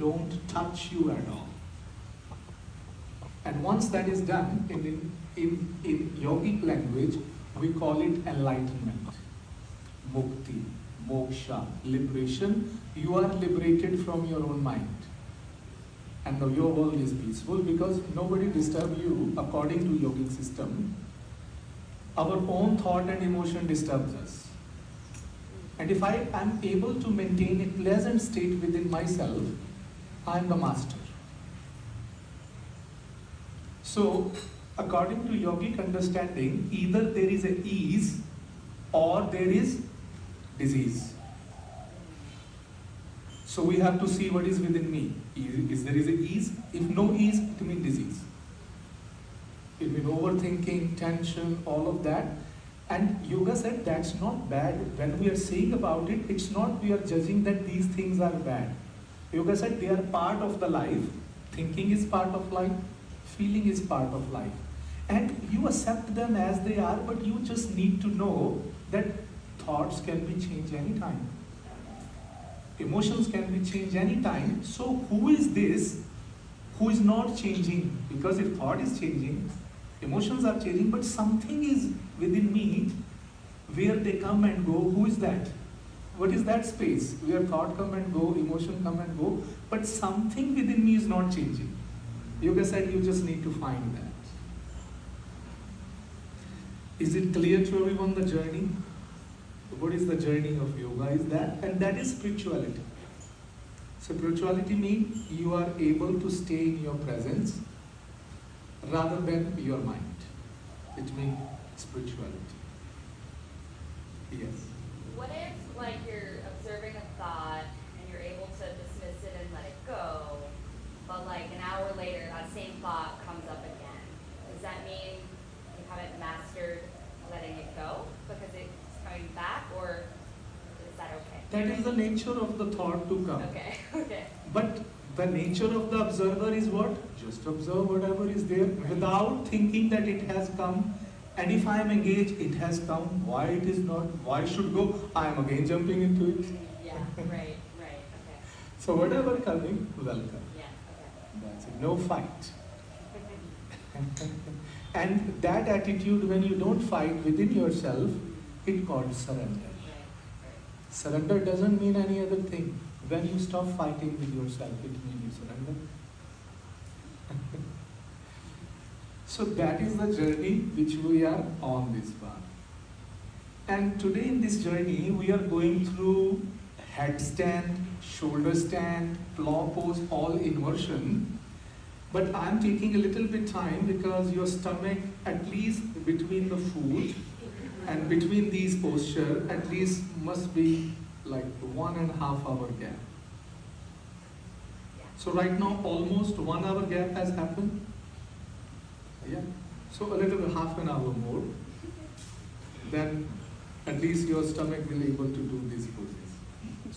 don't touch you at all. And once that is done, in yogic language, we call it enlightenment, mukti, moksha, liberation. You are liberated from your own mind. And now your world is peaceful because nobody disturbs you according to yogic system. Our own thought and emotion disturbs us. And if I am able to maintain a pleasant state within myself, I am the master. So, according to yogic understanding, either there is a ease or there is disease. So we have to see what is within me. Is there is a ease? If no ease, it means disease. It means overthinking, tension, all of that. And yoga said that's not bad. When we are saying about it, it's not we are judging that these things are bad. Yoga said they are part of the life. Thinking is part of life. Feeling is part of life. And you accept them as they are, but you just need to know that thoughts can be changed anytime. Emotions can be changed anytime. So who is this who is not changing? Because if thought is changing, emotions are changing, but something is within me where they come and go. Who is that? What is that space where thought come and go, emotion come and go, but something within me is not changing? Yoga said you just need to find that. Is it clear to everyone the journey? What is the journey of yoga? Is that, and that is spirituality. Spirituality means you are able to stay in your presence rather than your mind. It means spirituality. Yes. What if, like, you're observing a thought and you're able to dismiss it and let it go, but like an hour later that same thought comes up again? Does that mean you haven't mastered letting it go because it's coming back, or is that okay? That is the nature of the thought to come. Okay, okay. But the nature of the observer is what? Just observe whatever is there without thinking that it has come. And if I am engaged, it has come. Why it is not? Why should go? I am again jumping into it. Yeah, right, okay. So whatever coming, welcome. Yeah, okay. That's it. No fight. And that attitude, when you don't fight within yourself, it called surrender. Right. Surrender doesn't mean any other thing. When you stop fighting with yourself, it means you surrender. So that is the journey which we are on this path. And today in this journey, we are going through headstand, shoulder stand, plow pose, all inversion. But I am taking a little bit time because your stomach, at least between the foot and between these posture, at least must be like 1.5 hour gap. So right now almost 1 hour gap has happened. Yeah. So a little bit, half an hour more. Then at least your stomach will be able to do these poses.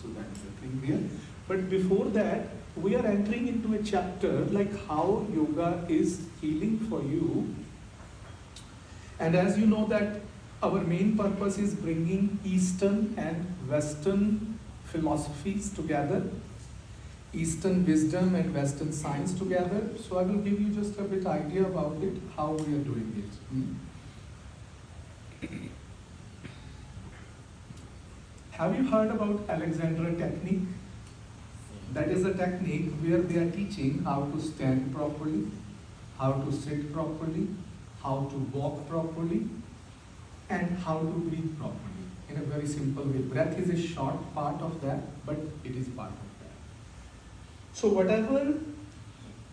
So that's the thing there. But before that, we are entering into a chapter like how yoga is healing for you. And as you know that our main purpose is bringing Eastern and Western philosophies together, Eastern wisdom and Western science together. So I will give you just a bit idea about it, how we are doing it. Have you heard about Alexander technique? That is a technique where they are teaching how to stand properly, how to sit properly, how to walk properly, and how to breathe properly in a very simple way. Breath is a short part of that, but it is part of that. So whatever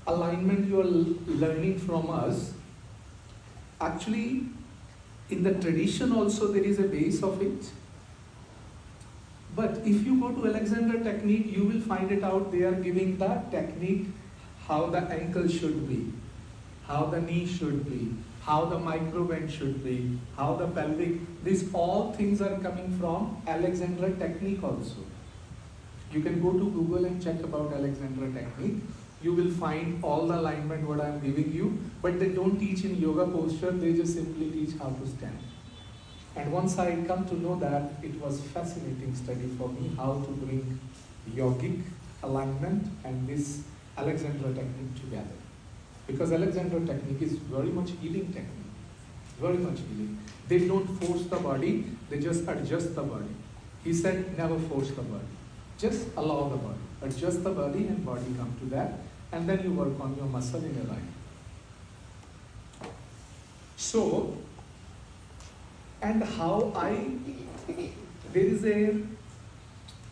alignment you are learning from us, actually in the tradition also there is a base of it. But if you go to Alexander technique, you will find it out. They are giving the technique, how the ankle should be, how the knee should be, how the micro bend should be, how the pelvic. These all things are coming from Alexander technique also. You can go to Google and check about Alexander technique. You will find all the alignment what I am giving you. But they don't teach in yoga posture. They just simply teach how to stand. And once I come to know that, it was fascinating study for me how to bring yogic alignment and this Alexandra technique together. Because Alexandra technique is very much healing technique, very much healing. They don't force the body, they just adjust the body. He said never force the body, just allow the body, adjust the body and body come to that, and then you work on your muscle in your life. So, and how there is a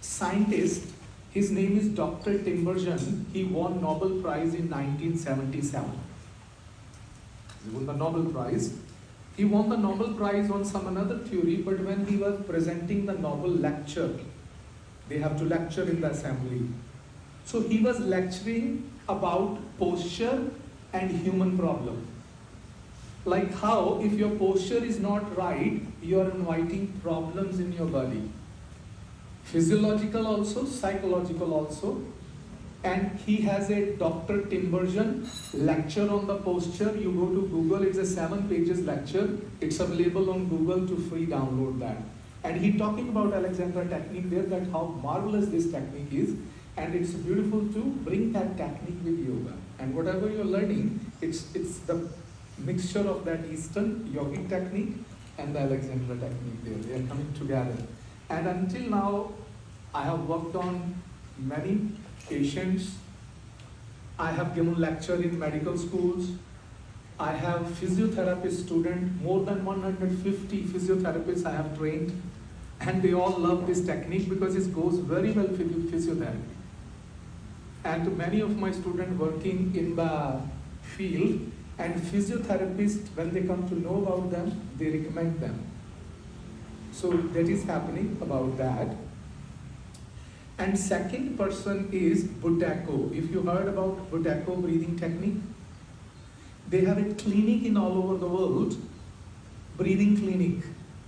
scientist, his name is Dr. Timbergen. He won Nobel Prize in 1977. He won the Nobel Prize. He won the Nobel Prize on some another theory, but when he was presenting the Nobel lecture, they have to lecture in the assembly. So he was lecturing about posture and human problem. Like how if your posture is not right, you are inviting problems in your body. Physiological also, psychological also. And he has a Dr. Timbergen lecture on the posture. You go to Google, it's a 7 pages lecture. It's available on Google to free download that. And he talking about Alexandra technique there, that how marvelous this technique is. And it's beautiful to bring that technique with yoga. And whatever you're learning, it's the mixture of that Eastern yogic technique and the Alexandra technique there. They are coming together. And until now, I have worked on many patients. I have given lecture in medical schools. I have physiotherapist student, more than 150 physiotherapists I have trained. And they all love this technique because it goes very well with physiotherapy. And many of my students working in the field, and physiotherapists, when they come to know about them, they recommend them. So that is happening about that. And second person is Buteyko. If you heard about Buteyko breathing technique, they have a clinic in all over the world, breathing clinic.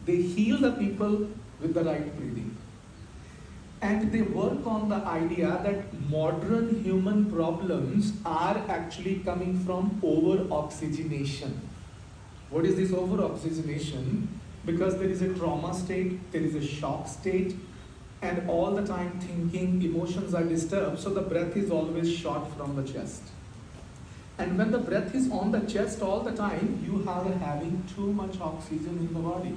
They heal the people with the right breathing. And they work on the idea that modern human problems are actually coming from over-oxygenation. What is this over-oxygenation? Because there is a trauma state, there is a shock state, and all the time thinking, emotions are disturbed, so the breath is always short from the chest. And when the breath is on the chest all the time, you are having too much oxygen in the body.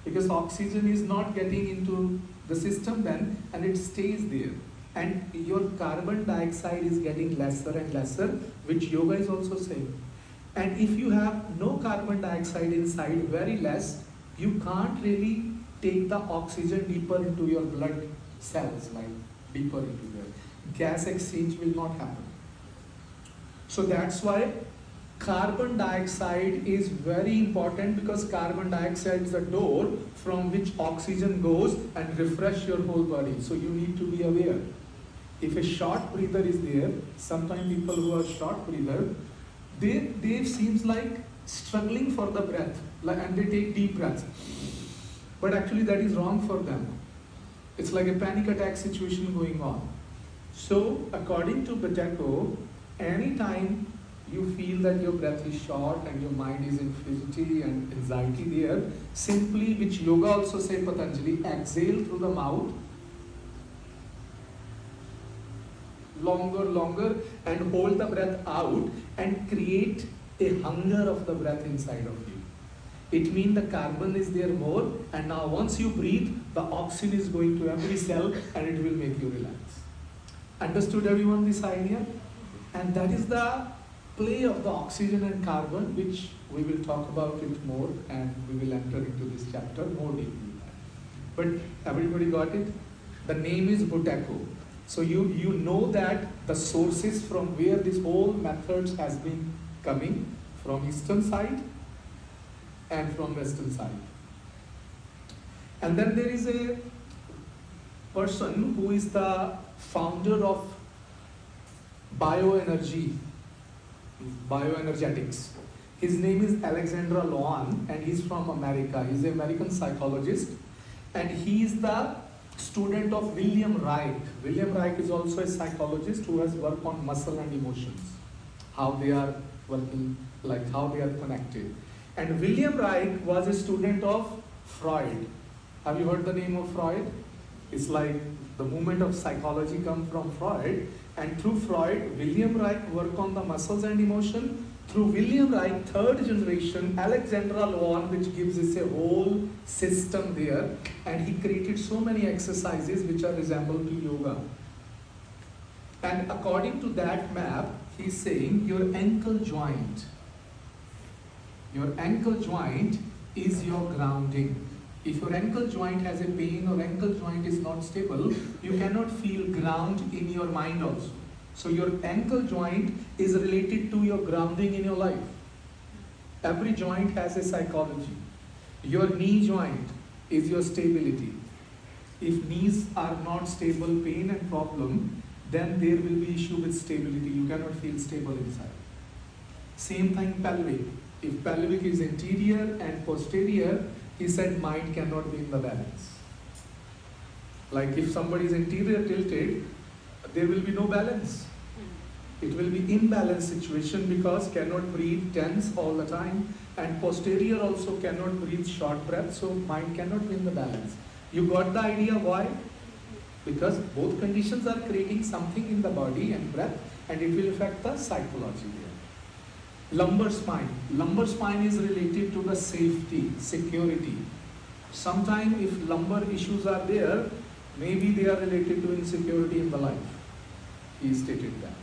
Because oxygen is not getting into the system then, and it stays there. And your carbon dioxide is getting lesser and lesser, which yoga is also saying. And if you have no carbon dioxide inside, very less, you can't really take the oxygen deeper into your blood cells, like deeper into there. Gas exchange will not happen. So that's why carbon dioxide is very important, because carbon dioxide is the door from which oxygen goes and refresh your whole body. So you need to be aware. If a short breather is there, sometimes people who are short breather, they seems like struggling for the breath, and they take deep breaths. But actually that is wrong for them. It's like a panic attack situation going on. So according to Buteyko, anytime you feel that your breath is short and your mind is in fidgety and anxiety there, simply, which yoga also say Patanjali, exhale through the mouth, longer, and hold the breath out and create a hunger of the breath inside of you. It means the carbon is there more, and now once you breathe, the oxygen is going to every cell and it will make you relax. Understood everyone this idea? And that is the play of the oxygen and carbon, which we will talk about it more, and we will enter into this chapter more deeply. But everybody got it? The name is Buteyko. So you know that the sources from where this whole methods has been coming, from eastern side and from western side. And then there is a person who is the founder of bioenergetics. His name is Alexander Loan, and he's from America. He's an American psychologist, and he is the student of William Reich. William Reich is also a psychologist who has worked on muscle and emotions, how they are working, like how they are connected. And William Reich was a student of Freud. Have you heard the name of Freud? It's like The movement of psychology come from Freud, and through Freud, William Reich worked on the muscles and emotion. Through William Reich, third generation, Alexandra Loan, which gives us a whole system there, and he created so many exercises which are resembled to yoga. And according to that map, he's saying your ankle joint is your grounding. If your ankle joint has a pain or ankle joint is not stable, you cannot feel ground in your mind also. So your ankle joint is related to your grounding in your life. Every joint has a psychology. Your knee joint is your stability. If knees are not stable, pain and problem, then there will be issue with stability. You cannot feel stable inside. Same thing pelvic. If pelvic is anterior and posterior, he said mind cannot be in the balance. Like if somebody is anterior tilted, there will be no balance. It will be imbalanced situation because cannot breathe tense all the time, and posterior also cannot breathe short breath, so mind cannot be in the balance. You got the idea why? Because both conditions are creating something in the body and breath, and it will affect the psychology there. Lumbar spine. Lumbar spine is related to the safety, security. Sometimes if lumbar issues are there, maybe they are related to insecurity in the life. He stated that.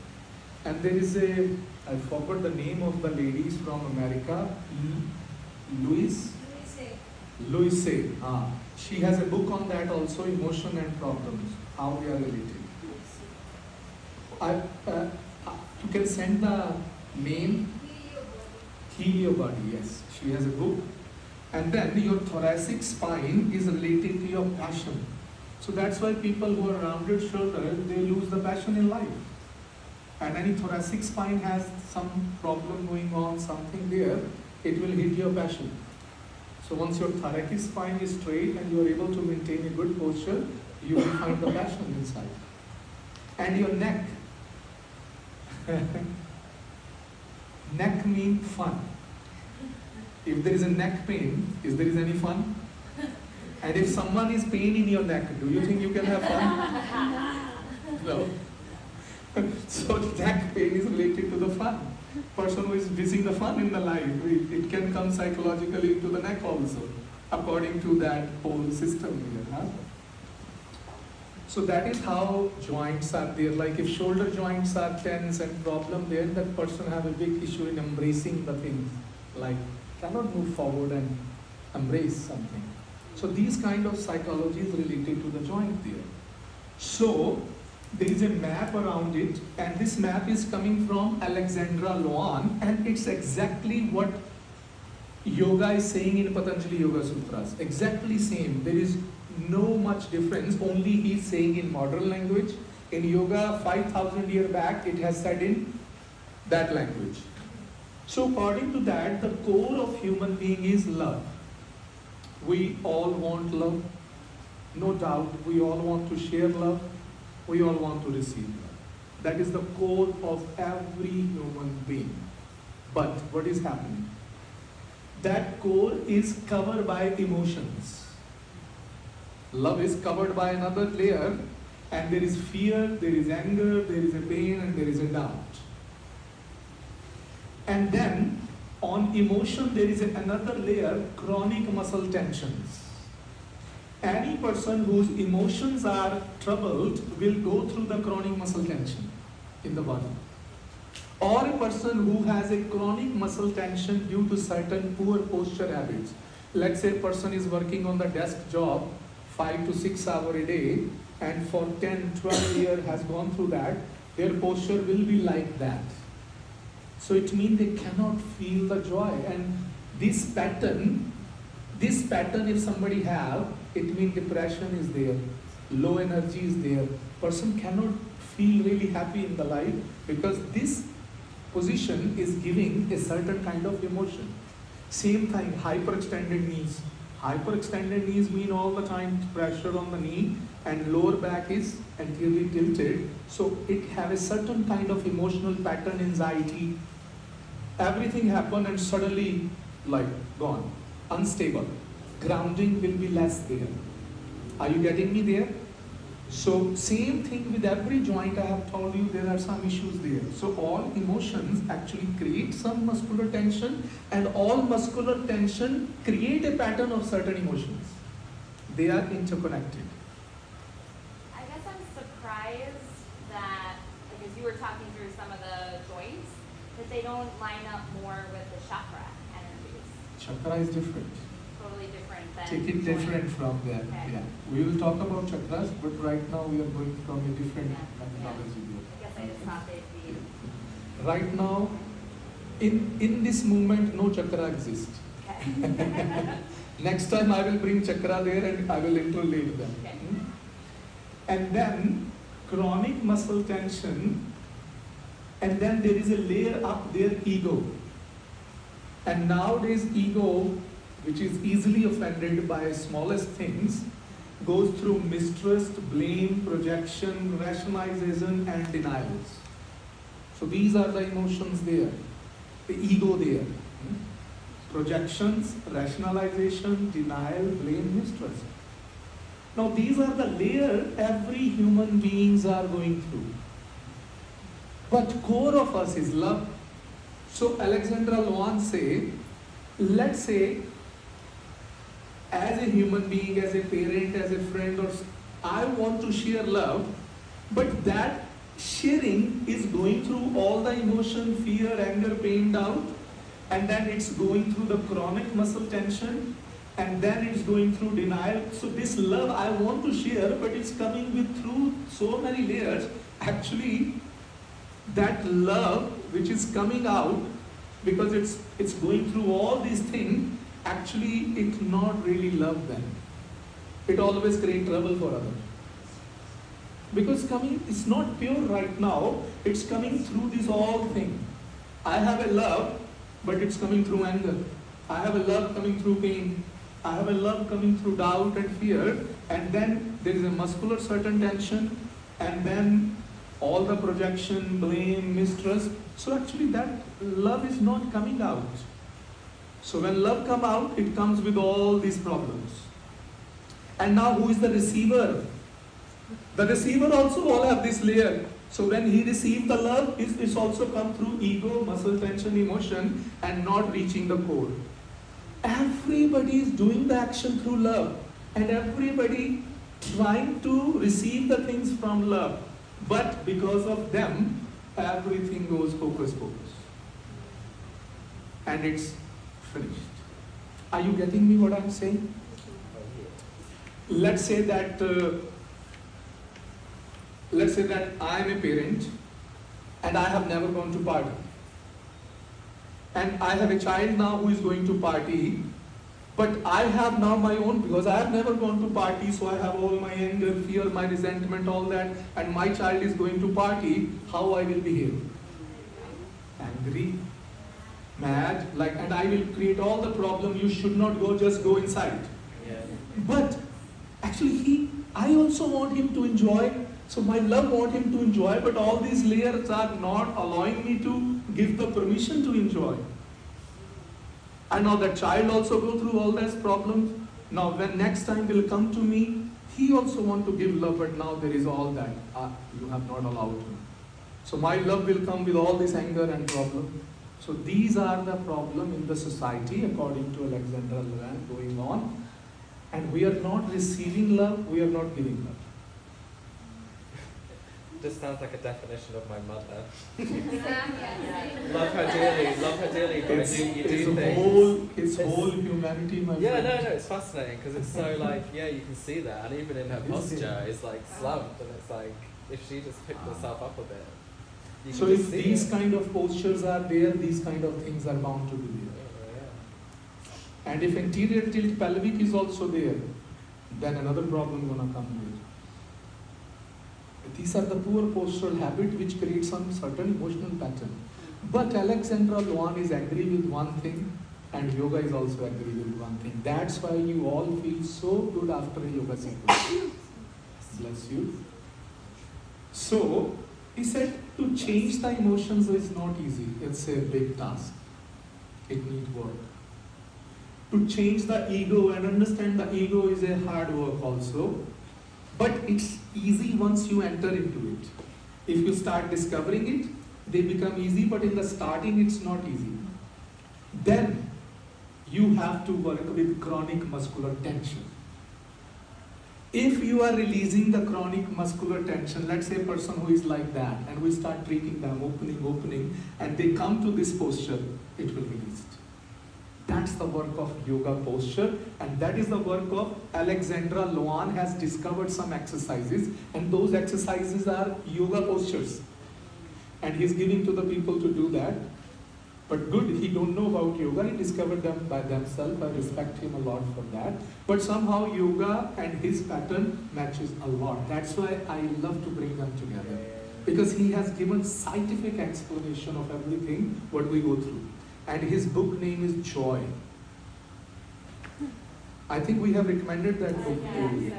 And there is I forgot the name of the ladies from America, Louise. She has a book on that also, emotion and problems, how they are related. You can send the name, Heal Your Body, yes. She has a book. And then your thoracic spine is related to your passion. So that's why people who are rounded shoulders, they lose the passion in life. And any thoracic spine has some problem going on, something there, it will hit your passion. So once your thoracic spine is straight and you are able to maintain a good posture, you will find the passion inside. And your neck. Neck means fun. If there is a neck pain, is there any fun? And if someone is pain in your neck, do you think you can have fun? No. So neck pain is related to the fun. Person who is missing the fun in the life, it can come psychologically into the neck also, according to that whole system here. Huh? So that is how joints are there. Like if shoulder joints are tense and problem there, that person have a big issue in embracing the things. Like cannot move forward and embrace something. So these kind of psychology is related to the joint there. So there is a map around it, and this map is coming from Alexandra Loan, and it's exactly what yoga is saying in Patanjali Yoga Sutras. Exactly same. There is no much difference, only he's saying in modern language. In yoga, 5,000 years back, it has said in that language. So according to that, the core of human being is love. We all want love. No doubt, we all want to share love. We all want to receive love. That is the core of every human being. But what is happening? That core is covered by emotions. Love is covered by another layer, and there is fear, there is anger, there is a pain, and there is a doubt. And then on emotion there is another layer, chronic muscle tensions. Any person whose emotions are troubled will go through the chronic muscle tension in the body. Or a person who has a chronic muscle tension due to certain poor posture habits. Let's say a person is working on the desk job 5 to 6 hours a day, and for 10, 12 years has gone through that, their posture will be like that. So it means they cannot feel the joy. And this pattern if somebody have, it means depression is there, low energy is there. Person cannot feel really happy in the life because this position is giving a certain kind of emotion. Same thing, hyperextended knees. Hyperextended knees mean all the time pressure on the knee, and lower back is anteriorly tilted. So it have a certain kind of emotional pattern, anxiety. Everything happen and suddenly like gone. Unstable. Grounding will be less there. Are you getting me there? So same thing with every joint. I have told you there are some issues there. So all emotions actually create some muscular tension, and all muscular tension create a pattern of certain emotions. They are interconnected. I guess I'm surprised that, like, as you were talking through some of the joints, that they don't line up more with the chakra energies. Chakra is different. Totally different than Take it different from that. Okay. Yeah. We will talk about chakras, but right now we are going from a different Yeah. methodology I guess I just thought they'd be. there. Right now, in this moment, no chakra exists. Okay. Next time I will bring chakra there and I will interrelate them. Okay. And then chronic muscle tension, and then there is a layer up there, ego. And nowadays ego, which is easily offended by smallest things, goes through mistrust, blame, projection, rationalization and denials. So these are the emotions there, the ego there. Projections, rationalization, denial, blame, mistrust. Now these are the layers every human beings are going through. But core of us is love. So Alexandra Loan say, let's say, as a human being, as a parent, as a friend, or I want to share love, but that sharing is going through all the emotion, fear, anger, pain, doubt, and then it's going through the chronic muscle tension, and then it's going through denial. So this love I want to share, but it's coming with through so many layers. Actually, that love which is coming out, because it's going through all these things, actually it's not really love then. It always creates trouble for others. Because it's not pure right now, it's coming through this all thing. I have a love, but it's coming through anger. I have a love coming through pain. I have a love coming through doubt and fear, and then there is a muscular certain tension, and then all the projection, blame, mistrust. So actually that love is not coming out. So when love comes out, it comes with all these problems. And now who is the receiver? The receiver also all have this layer. So when he received the love, it's also come through ego, muscle tension, emotion, and not reaching the core. Everybody is doing the action through love, and everybody trying to receive the things from love. But because of them, everything goes hocus pocus. And it's finished. Are you getting me what I'm saying? Let's say that I am a parent and I have never gone to party. And I have a child now who is going to party, but I have now my own, because I have never gone to party, so I have all my anger, fear, my resentment, all that, and my child is going to party, how I will behave? Angry, mad, and I will create all the problem. You should not go, just go inside. Yes. But actually I also want him to enjoy. So my love want him to enjoy, but all these layers are not allowing me to give the permission to enjoy. And now the child also go through all these problems. Now when next time will come to me, he also want to give love, but now there is all that. You have not allowed him. So my love will come with all this anger and problem. So these are the problem in the society according to Alexandra Loan going on. And we are not receiving love, we are not giving love. Just sounds like a definition of my mother. Yeah. Love her dearly, but you do things. It's whole humanity, my Yeah, friend. no, it's fascinating because it's so like, yeah, you can see that, and even in her posture, it's like slumped, and it's like if she just picked herself up a bit. You So can if just see these it. kind of postures are there, these kind of things are bound to be there. Yeah. And if anterior tilt pelvic is also there, then another problem gonna come here. These are the poor postural habit which create some certain emotional pattern. But Alexandra Loan is agree with one thing, and yoga is also agree with one thing. That's why you all feel so good after a yoga sequence. Bless you. So he said to change the emotions is not easy. It's a big task. It needs work. To change the ego and understand the ego is a hard work also. But it's easy once you enter into it. If you start discovering it, they become easy, but in the starting it's not easy. Then you have to work with chronic muscular tension. If you are releasing the chronic muscular tension, let's say a person who is like that, and we start treating them, opening, and they come to this posture, it will release. That's the work of yoga posture, and that is the work of Alexandra Loan has discovered some exercises, and those exercises are yoga postures. And he's giving to the people to do that. But good, he don't know about yoga, he discovered them by themselves. I respect him a lot for that. But somehow yoga and his pattern matches a lot. That's why I love to bring them together. Because he has given scientific explanation of everything what we go through. And his book name is Joy. I think we have recommended that book to you.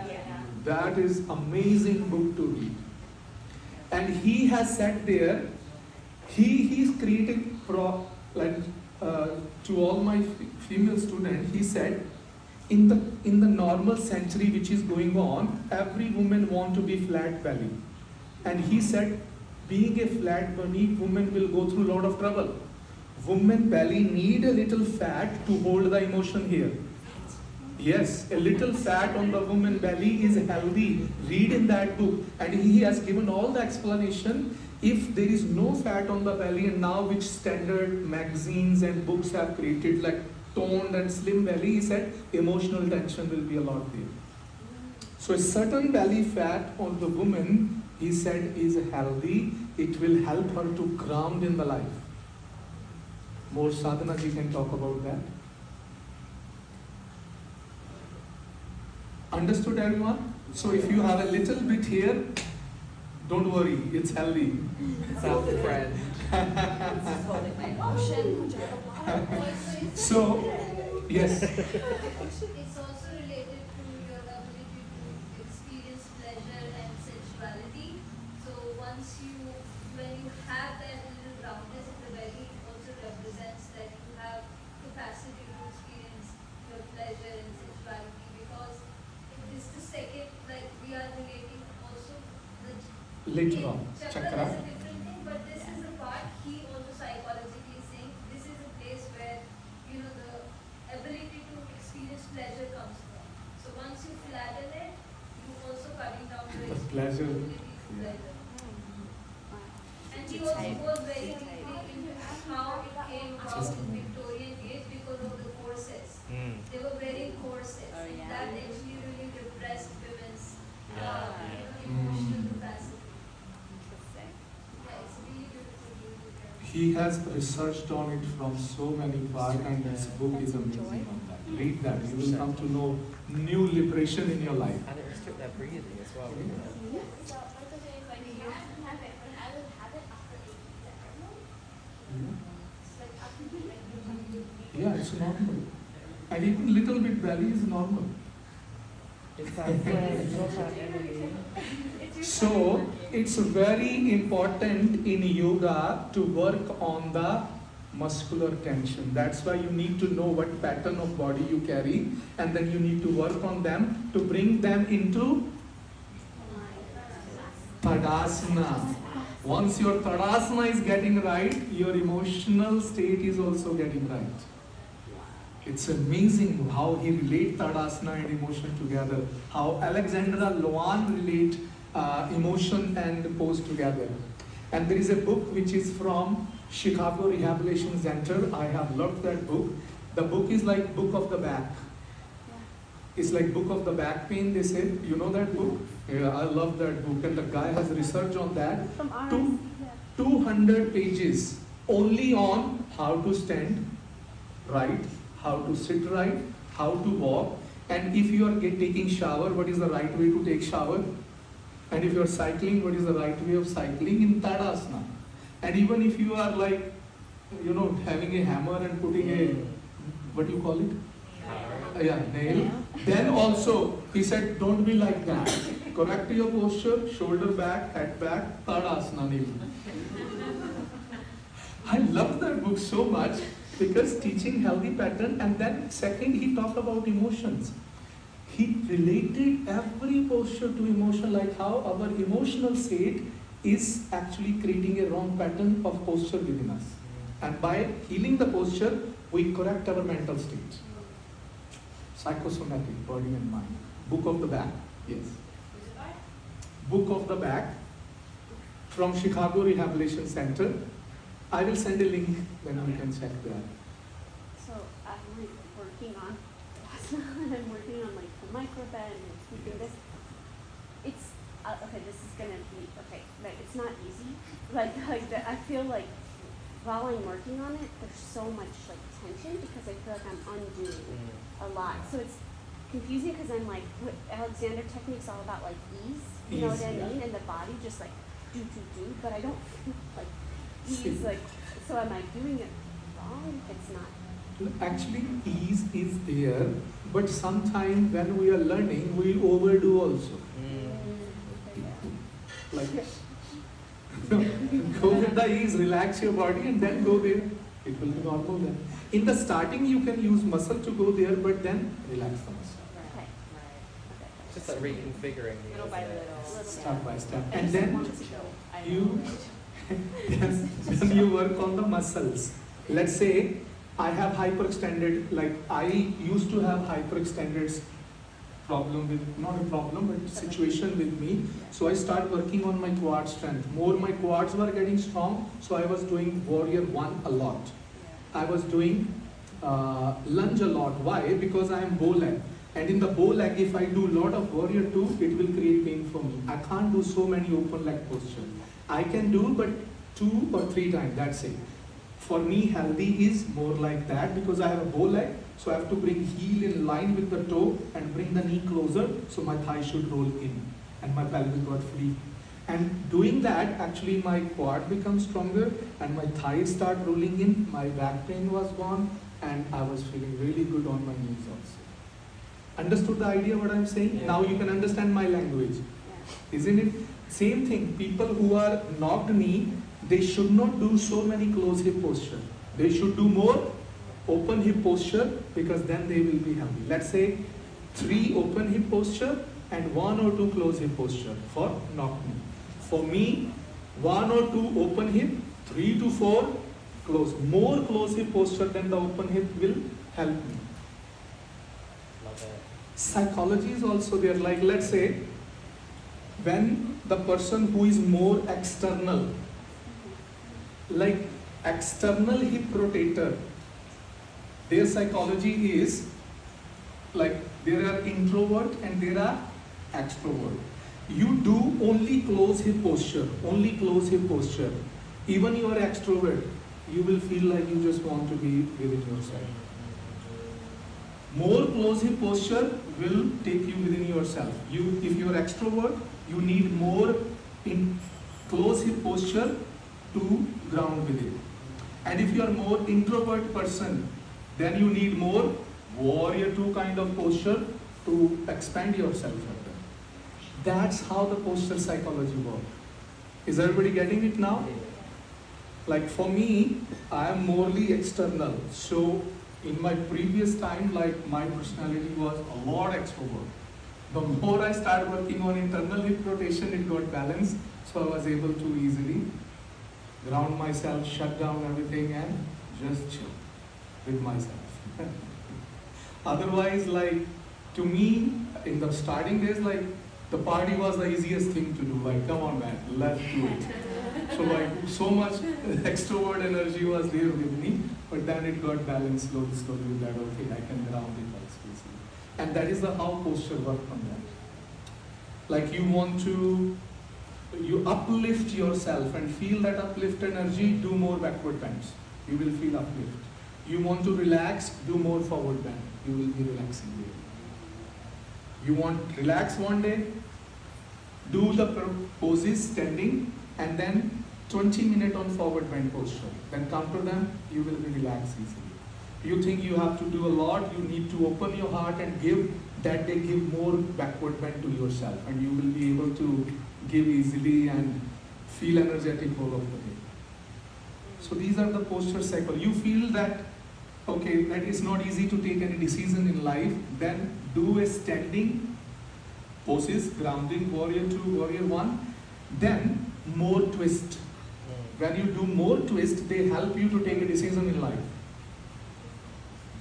That is amazing book to read. And he has said there, he's creating to all my female students, he said, in the normal century which is going on, every woman want to be flat belly. And he said, being a flat belly, woman will go through a lot of trouble. Woman belly need a little fat to hold the emotion here. Yes, a little fat on the woman belly is healthy. Read in that book. And he has given all the explanation. If there is no fat on the belly, and now which standard magazines and books have created like toned and slim belly, he said emotional tension will be a lot there. So a certain belly fat on the woman, he said, is healthy. It will help her to ground in the life. More sadhana ji can talk about that. Understood, everyone? So if you have a little bit here, don't worry, it's healthy. It's our friend. Holding my emotion. So, yes. It's also related to your ability to experience pleasure and sensuality. So when you have that little roundness in the belly, it also represents that you have capacity to experience your pleasure and sensuality, because this is the second, like we are relating also the Later on, chakra chakra. is a different thing, but this is the part he also psychologically is saying this is a place where the ability to experience pleasure comes from. So once you flatten it, you also cutting down the pleasure, ability to yeah. pleasure. And he also goes very deeply into how it came about in Victorian age because of the corsets. They were wearing corsets. Oh, yeah. That actually really repressed women's Yeah. emotional capacity. Interesting. Yeah, it's really beautiful. He has researched on it from so many parts, and his book is amazing on that. Read that, you will come to know new liberation in your life. And it restricts their breathing as well. Yeah, it's normal. And even little bit belly is normal. It's our friend, not our enemy. So, it's very important in yoga to work on the muscular tension. That's why you need to know what pattern of body you carry, and then you need to work on them to bring them into Tadasana. Once your Tadasana is getting right, your emotional state is also getting right. It's amazing how he relates Tadasana and emotion together. How Alexandra Loan relate emotion and pose together. And there is a book which is from Chicago Rehabilitation Center. I have loved that book. The book is like book of the back. It's like book of the back pain, they say. You know that book? Yeah, I love that book. And the guy has research on that. 200 pages only on how to stand right, how to sit right, how to walk. And if you are taking shower, what is the right way to take shower? And if you are cycling, what is the right way of cycling in Tadasana? And even if you are like, having a hammer and putting a, what do you call it? Nail. Then also, he said, don't be like that. Correct your posture, shoulder back, head back, Tadasana nail. I love that book so much because teaching healthy pattern, and then second, he talked about emotions. he related every posture to emotion, like how our emotional state is actually creating a wrong pattern of posture within us. And by healing the posture, we correct our mental state. Psychosomatic, body and mind. Book of the Back. Yes. Book of the Back from Chicago Rehabilitation Center. I will send a link, then you can check that. So I'm like working on and I'm working on like the microbend and keeping this. It's okay. This is gonna be okay. Like it's not easy. I feel like while I'm working on it, there's so much like tension because I feel like I'm undoing a lot. So it's confusing because I'm like, what Alexander technique's all about like ease. You know what I mean? And the body just like do, but I don't feel like ease. Like, so am I doing it wrong? It's not. Actually, ease is there, but sometimes when we are learning, we overdo also. Like, go with the ease, relax your body, and then go there. It will be normal then. In the starting, you can use muscle to go there, but then relax the muscle. Okay. It's just like reconfiguring you, Little by isn't it? little. Step by step. I And just then want to go. I you, know. then you work on the muscles. Let's say I have hyperextended, like I used to have hyperextended problem with, not a problem, but situation with me. So I start working on my quad strength. More my quads were getting strong, so I was doing warrior 1 a lot. I was doing lunge a lot. Why? Because I am bow leg. And in the bow leg, if I do lot of warrior 2, it will create pain for me. I can't do so many open leg posture. I can do but 2 or 3 times, that's it. For me, healthy is more like that because I have a bow leg, so I have to bring heel in line with the toe and bring the knee closer so my thigh should roll in and my pelvis got free. And doing that, actually my quad becomes stronger and my thighs start rolling in, my back pain was gone and I was feeling really good on my knees also. Understood the idea what I'm saying? Yeah. Now you can understand my language. Isn't it? Same thing, people who are knocked knee, they should not do so many closed hip posture. They should do more open hip posture because then they will be healthy. Let's say 3 open hip posture and 1 or 2 closed hip posture for knocked knee. For me, 1 or 2 open hip, 3 to 4 close. More closed hip posture than the open hip will help me. Love it. Psychology is also there. Like let's say, when the person who is more external, like external hip rotator, their psychology is like there are introvert and there are extrovert. You do only close hip posture, only close hip posture. Even you are extrovert, you will feel like you just want to be within yourself. More close hip posture will take you within yourself. If you are extrovert, you need more in close hip posture to ground within. And if you are more introvert person, then you need more warrior 2 kind of posture to expand yourself further. That's how the posture psychology works. Is everybody getting it now? Like for me, I am morely external. So in my previous time, like my personality was a lot extrovert. The more I started working on internal hip rotation, it got balanced. So I was able to easily ground myself, shut down everything and just chill with myself. Otherwise, like to me, in the starting days, like the party was the easiest thing to do. Like, come on man, let's do it. So like so much extrovert energy was there with me, but then it got balanced slowly that okay, I can ground it like easily. And that is the how posture work from that. Like you uplift yourself and feel that uplift energy, do more backward bends. You will feel uplift. You want to relax, do more forward bend. You will be relaxing there. You want to relax one day, do the poses standing and then 20 minutes on forward bend posture. Then come to them, you will be relaxed easily. You think you have to do a lot, you need to open your heart and give, that day give more backward bend to yourself and you will be able to give easily and feel energetic all of the day. So these are the posture cycle. You feel that okay, that it's not easy to take any decision in life, then do a standing poses, grounding, warrior 2, warrior 1, then more twist. When you do more twist, they help you to take a decision in life.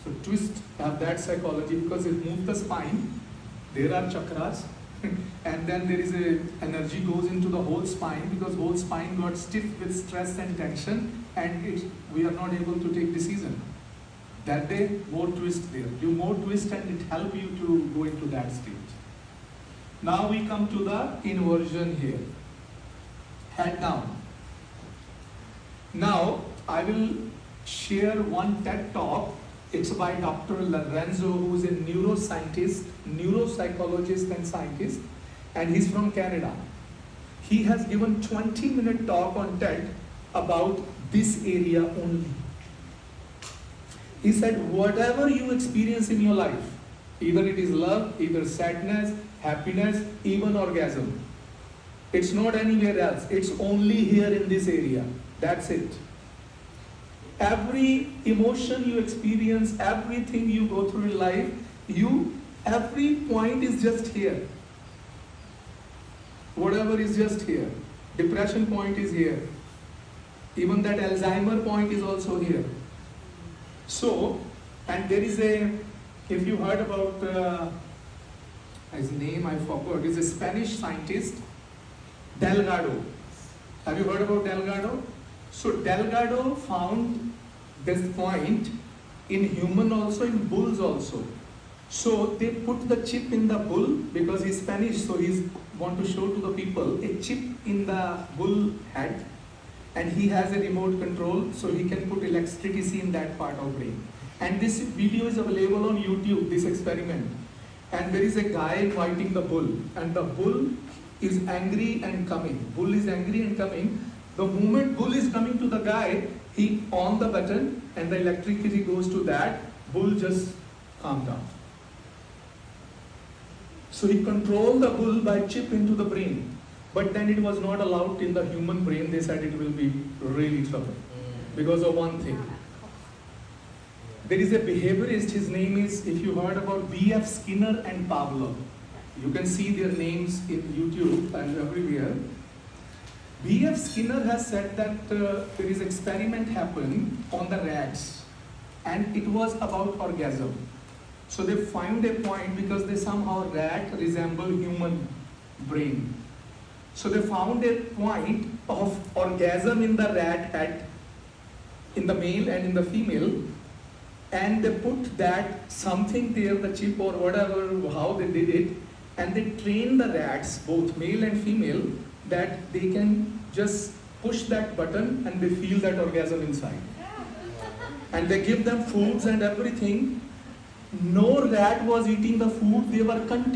So twist have that psychology because it moves the spine. There are chakras, and then there is a energy goes into the whole spine because whole spine got stiff with stress and tension, and we are not able to take decision. That day, more twist there. Do more twist, and it help you to go into that stage. Now we come to the inversion here. Head down. Now I will share one TED talk. It's by Dr. Lorenzo, who is a neuroscientist, neuropsychologist and scientist, and he's from Canada. He has given 20-minute talk on TED about this area only. He said, whatever you experience in your life, either it is love, either sadness, happiness, even orgasm, it's not anywhere else. It's only here in this area. That's it. Every emotion you experience, everything you go through in life, every point is just here. Whatever is just here. Depression point is here. Even that Alzheimer point is also here. So, and there is if you heard about, his name I forgot, is a Spanish scientist, Delgado. Have you heard about Delgado? So Delgado found this point in human also, in bulls also. So they put the chip in the bull because he's Spanish, so he's want to show to the people a chip in the bull head, and he has a remote control, so he can put electricity in that part of brain. And this video is available on YouTube, this experiment. And there is a guy inviting the bull, and the bull is angry and coming. Bull is angry and coming. The moment bull is coming to the guy, he on the button and the electricity goes to that, bull just calm down. So he controlled the bull by chip into the brain. But then it was not allowed in the human brain. They said it will be really trouble because of one thing. There is a behaviorist, his name is, if you heard about B.F. Skinner and Pavlov, you can see their names in YouTube and everywhere. B.F. Skinner has said that there is experiment happened on the rats, and it was about orgasm. So they found a point because they somehow rat resemble human brain. So they found a point of orgasm in the rat head, in the male and in the female, and they put that something there, the chip or whatever, how they did it, and they trained the rats, both male and female, that they can just push that button and they feel that orgasm inside. And they give them foods and everything. No rat was eating the food, they were continuing